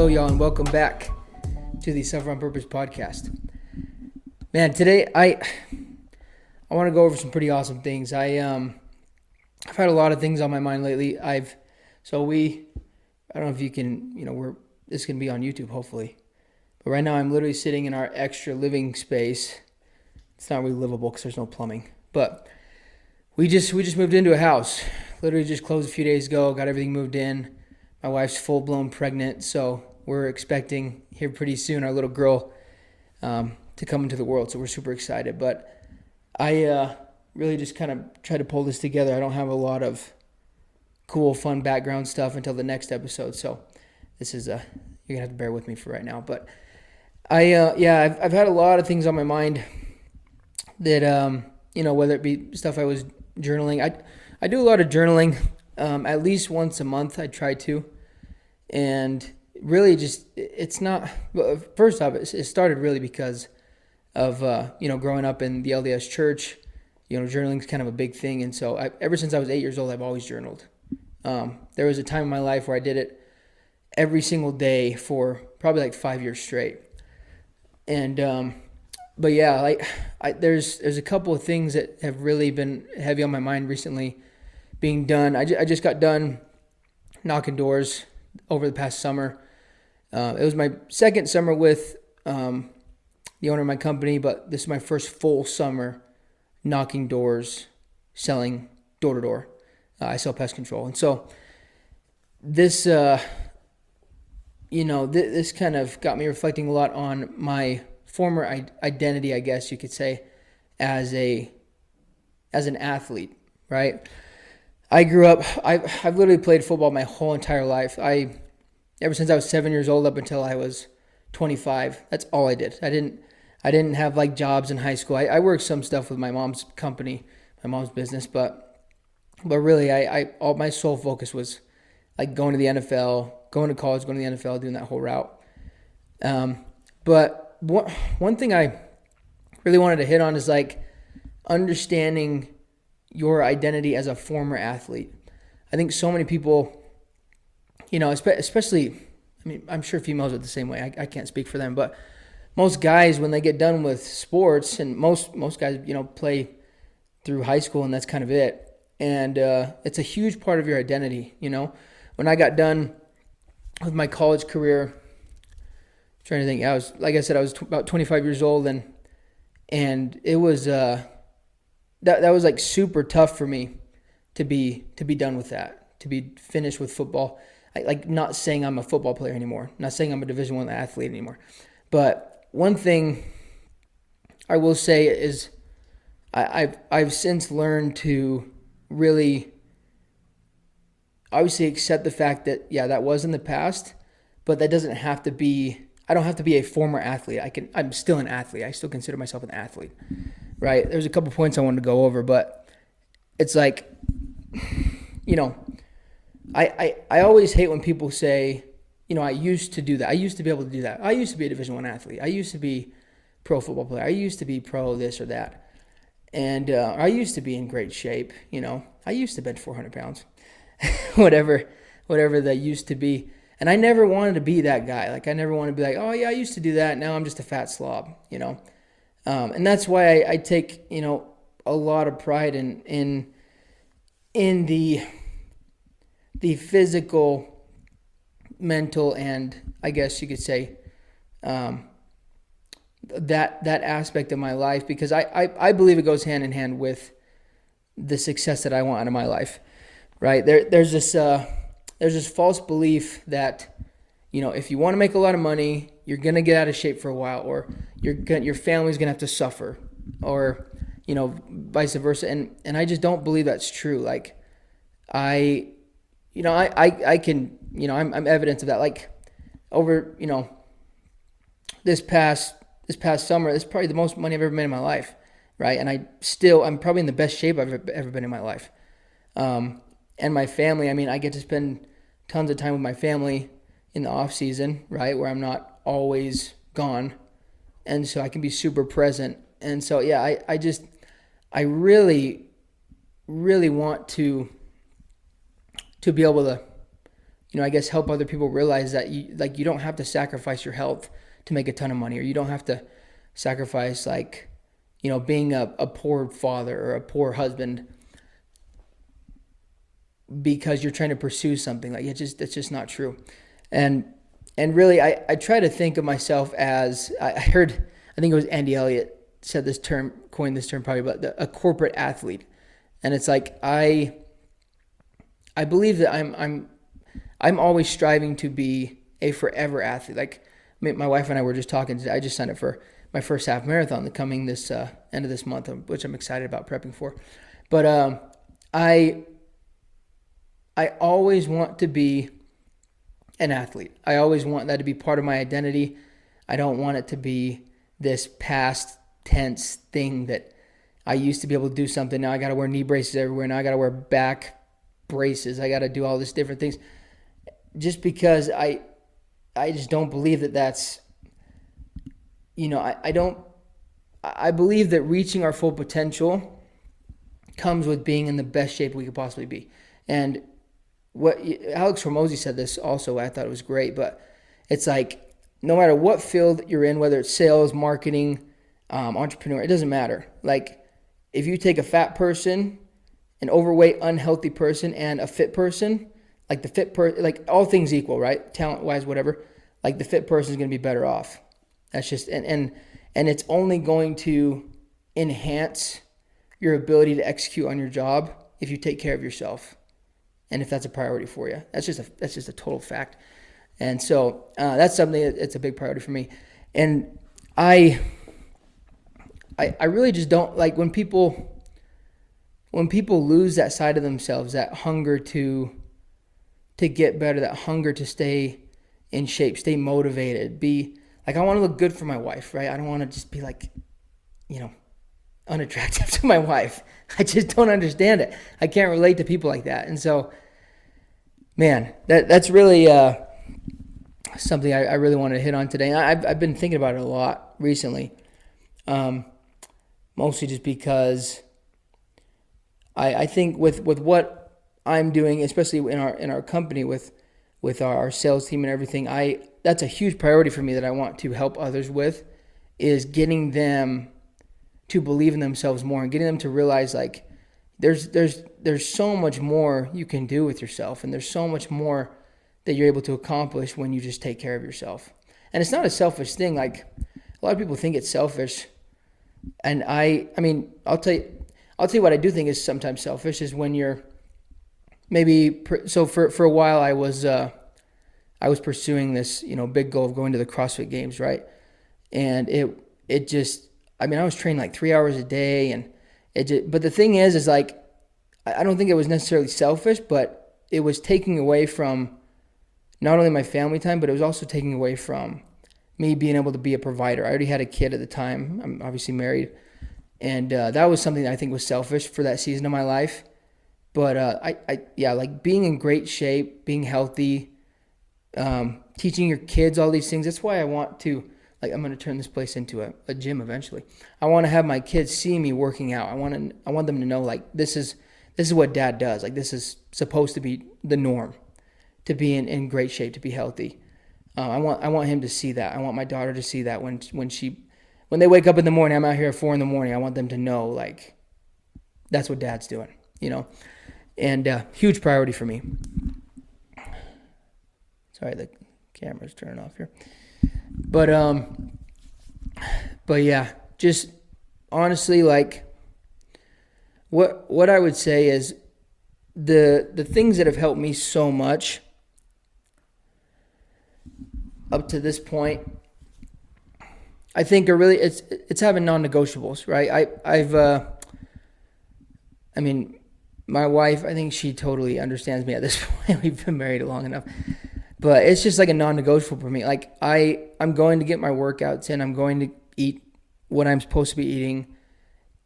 Hello, y'all, and welcome back to the Suffer on Purpose podcast. Man, today I want to go over some pretty awesome things. I've had a lot of things on my mind lately. I don't know if you can, this can be on YouTube, hopefully. But right now I'm literally sitting in our extra living space. It's not really livable because there's no plumbing. But we just moved into a house. Literally just closed a few days ago, got everything moved in. My wife's full-blown pregnant, so we're expecting here pretty soon our little girl to come into the world, so we're super excited. But I really just kind of try to pull this together. I don't have a lot of cool, fun background stuff until the next episode, so this is you're gonna have to bear with me for right now. But I've had a lot of things on my mind that whether it be stuff I was journaling. I do a lot of journaling. At least once a month I try to, and really just, it's not, first off, it started really because of, growing up in the LDS church. Journaling is kind of a big thing, and so ever since I was 8 years old, I've always journaled. There was a time in my life where I did it every single day for probably like 5 years straight, and there's a couple of things that have really been heavy on my mind recently being done. I just got done knocking doors over the past summer. It was my second summer with the owner of my company, but this is my first full summer knocking doors, selling door to door. I sell pest control, and so this this kind of got me reflecting a lot on my former identity, I guess you could say, as an athlete, right? I grew up, I've literally played football my whole entire life. Ever since I was 7 years old up until I was 25, that's all I did. I didn't have like jobs in high school. I worked some stuff with my mom's company, my mom's business, but really all my sole focus was like going to the NFL, going to college, going to the NFL, doing that whole route. But one thing I really wanted to hit on is like understanding your identity as a former athlete. I think so many people, especially, I'm sure females are the same way. I can't speak for them, but most guys, when they get done with sports, and most guys, play through high school and that's kind of it. And it's a huge part of your identity, When I got done with my college career, I'm trying to think, I was about 25 years old, and it was, that was like super tough for me to be done with that, to be finished with football. Not saying I'm a football player anymore, not saying I'm a Division I athlete anymore. But one thing I will say is I've since learned to really obviously accept the fact that, that was in the past, but that doesn't have to be, I don't have to be a former athlete. I'm still an athlete. I still consider myself an athlete. Right, there's a couple points I wanted to go over, but it's like, I always hate when people say, I used to do that. I used to be able to do that. I used to be a Division I athlete. I used to be pro football player. I used to be pro this or that. And I used to be in great shape. I used to bench 400 pounds, whatever that used to be. And I never wanted to be that guy. Like, I never wanted to be like, oh yeah, I used to do that. Now I'm just a fat slob, And that's why I take, a lot of pride in the physical, mental, and I guess you could say that aspect of my life, because I believe it goes hand in hand with the success that I want out of my life, right? There's this false belief that, if you want to make a lot of money, you're going to get out of shape for a while, or your family's going to have to suffer, or, vice versa. And I just don't believe that's true. Like, I can, I'm evidence of that. Like, over, this past summer, this is probably the most money I've ever made in my life, right? And I'm probably in the best shape I've ever been in my life. And my family, I get to spend tons of time with my family in the off season, right, where I'm not always gone, and so I can be super present. And so I really want to be able to I guess help other people realize that you don't have to sacrifice your health to make a ton of money, or you don't have to sacrifice being a poor father or a poor husband because you're trying to pursue something. Like it's just not true. And really I try to think of myself as, I think it was Andy Elliott coined this term probably, about a corporate athlete. And it's like I believe that I'm always striving to be a forever athlete. Like my wife and I were just talking today. I just signed up for my first half marathon coming this end of this month, which I'm excited about prepping for. But I always want to be an athlete. I always want that to be part of my identity. I don't want it to be this past tense thing that I used to be able to do something. Now I got to wear knee braces everywhere. Now I got to wear back braces. I got to do all these different things just because I just don't believe that that's, I believe that reaching our full potential comes with being in the best shape we could possibly be. And what Alex Hormozy said this also, I thought it was great, but it's like, no matter what field you're in, whether it's sales, marketing, entrepreneur, it doesn't matter. Like if you take a fat person, an overweight, unhealthy person, and a fit person, like the fit person, like all things equal, right? Talent wise, whatever, like the fit person is going to be better off. That's just, and it's only going to enhance your ability to execute on your job if you take care of yourself. And if that's a priority for you, that's just a total fact. And so that's something that's a big priority for me. And I really just don't like when people lose that side of themselves, that hunger to get better, that hunger to stay in shape, stay motivated, be like, I want to look good for my wife, right? I don't want to just be like, unattractive to my wife. I just don't understand it. I can't relate to people like that. And so, man, that's really something I really wanted to hit on today. And I've been thinking about it a lot recently, mostly just because I think with what I'm doing, especially in our company with our sales team and everything, that's a huge priority for me that I want to help others with, is getting them to believe in themselves more and getting them to realize like there's so much more you can do with yourself, and there's so much more that you're able to accomplish when you just take care of yourself. And it's not a selfish thing. Like a lot of people think it's selfish, and I mean I'll tell you what I do think is sometimes selfish is when you're maybe so for a while I was pursuing this big goal of going to the CrossFit Games, right? And it just, I mean, I was training like 3 hours a day, and but the thing is like, I don't think it was necessarily selfish, but it was taking away from not only my family time, but it was also taking away from me being able to be a provider. I already had a kid at the time. I'm obviously married, and that was something that I think was selfish for that season of my life. But like being in great shape, being healthy, teaching your kids all these things. That's why I want to, like, I'm going to turn this place into a gym eventually. I want to have my kids see me working out. I want them to know, like, this is what dad does. Like, this is supposed to be the norm, to be in great shape, to be healthy. I want him to see that. I want my daughter to see that when they wake up in the morning. I'm out here at 4 a.m. I want them to know, like, that's what dad's doing, and huge priority for me. Sorry, the camera's turning off here. But yeah, just honestly, like, what I would say is the things that have helped me so much up to this point, I think are really, it's having non-negotiables, right? I mean, my wife, I think she totally understands me at this point. We've been married long enough. But it's just like a non-negotiable for me. Like I'm going to get my workouts in. I'm going to eat what I'm supposed to be eating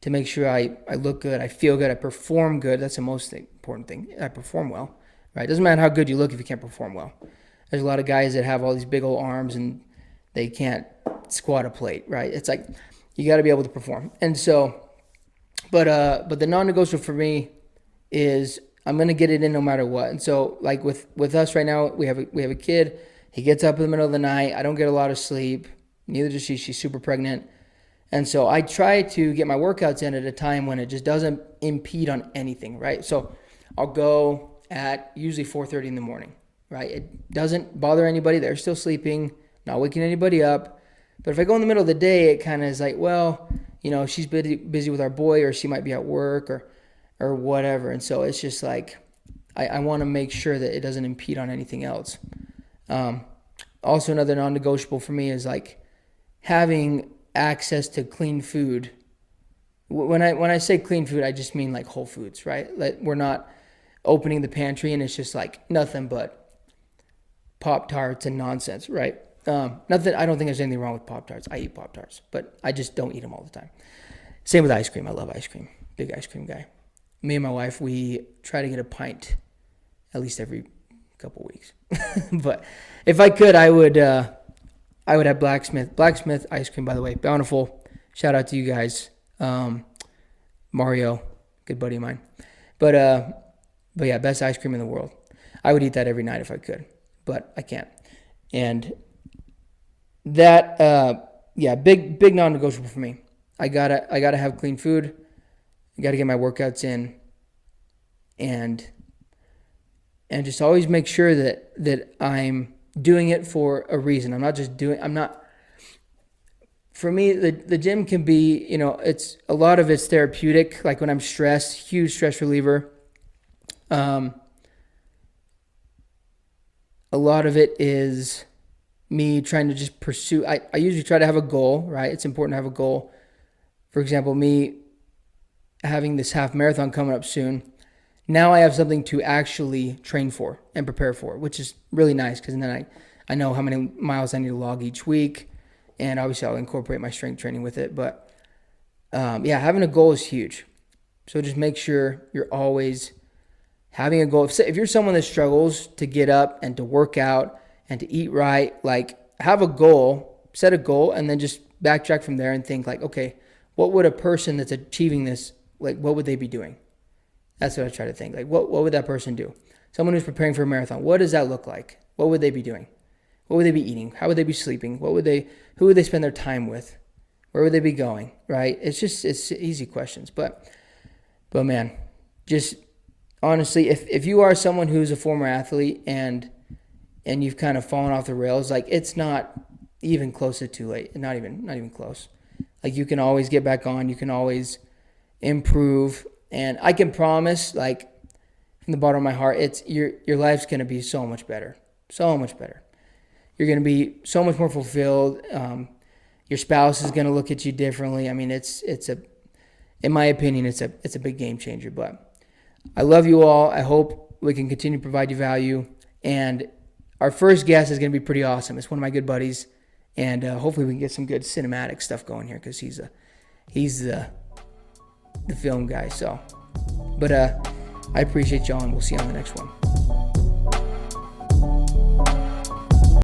to make sure I look good, I feel good, I perform good. That's the most important thing. I perform well, right? It doesn't matter how good you look if you can't perform well. There's a lot of guys that have all these big old arms and they can't squat a plate, right? It's like you got to be able to perform. And so, but the non-negotiable for me is I'm going to get it in no matter what. And so like with us right now, we have a kid. He gets up in the middle of the night. I don't get a lot of sleep. Neither does she. She's super pregnant. And so I try to get my workouts in at a time when it just doesn't impede on anything, right? So I'll go at usually 4:30 in the morning, right? It doesn't bother anybody. They're still sleeping, not waking anybody up. But if I go in the middle of the day, it kind of is like, well, she's busy with our boy, or she might be at work or whatever. And so it's just like, I want to make sure that it doesn't impede on anything else. Also, another non-negotiable for me is like having access to clean food. When I say clean food, I just mean like whole foods, right? Like we're not opening the pantry and it's just like nothing but Pop-Tarts and nonsense, right? Nothing. I don't think there's anything wrong with Pop-Tarts. I eat Pop-Tarts, but I just don't eat them all the time. Same with ice cream. I love ice cream. Big ice cream guy. Me and my wife, we try to get a pint at least every couple weeks. But if I could, I would have Blacksmith ice cream, by the way. Bountiful. Shout out to you guys. Mario, good buddy of mine. But yeah, best ice cream in the world. I would eat that every night if I could, but I can't. And that, big non-negotiable for me. I gotta have clean food. I gotta get my workouts in, and just always make sure that I'm doing it for a reason. For me, the gym can be, it's a lot of it's therapeutic. Like when I'm stressed, huge stress reliever. A lot of it is me trying to just pursue. I usually try to have a goal, right? It's important to have a goal. For example, me having this half marathon coming up soon. Now I have something to actually train for and prepare for, which is really nice because then I know how many miles I need to log each week, and obviously I'll incorporate my strength training with it. But having a goal is huge. So just make sure you're always having a goal. If you're someone that struggles to get up and to work out and to eat right, like have a goal, set a goal, and then just backtrack from there and think like, okay, what would a person that's achieving this, like what would they be doing? That's what I try to think. Like what would that person do? Someone who's preparing for a marathon, what does that look like? What would they be doing? What would they be eating? How would they be sleeping? Who would they spend their time with? Where would they be going? Right? It's easy questions. But man, just honestly, if you are someone who's a former athlete and you've kind of fallen off the rails, like it's not even close to too late. Not even close. Like you can always get back on. You can always improve. And I can promise, like from the bottom of my heart, it's your life's gonna be so much better. So much better. You're gonna be so much more fulfilled. Your spouse is gonna look at you differently. I mean, in my opinion, it's a big game changer. But I love you all. I hope we can continue to provide you value. And our first guest is gonna be pretty awesome. It's one of my good buddies, and hopefully we can get some good cinematic stuff going here because he's the film guy. So, but I appreciate y'all, and we'll see you on the next one.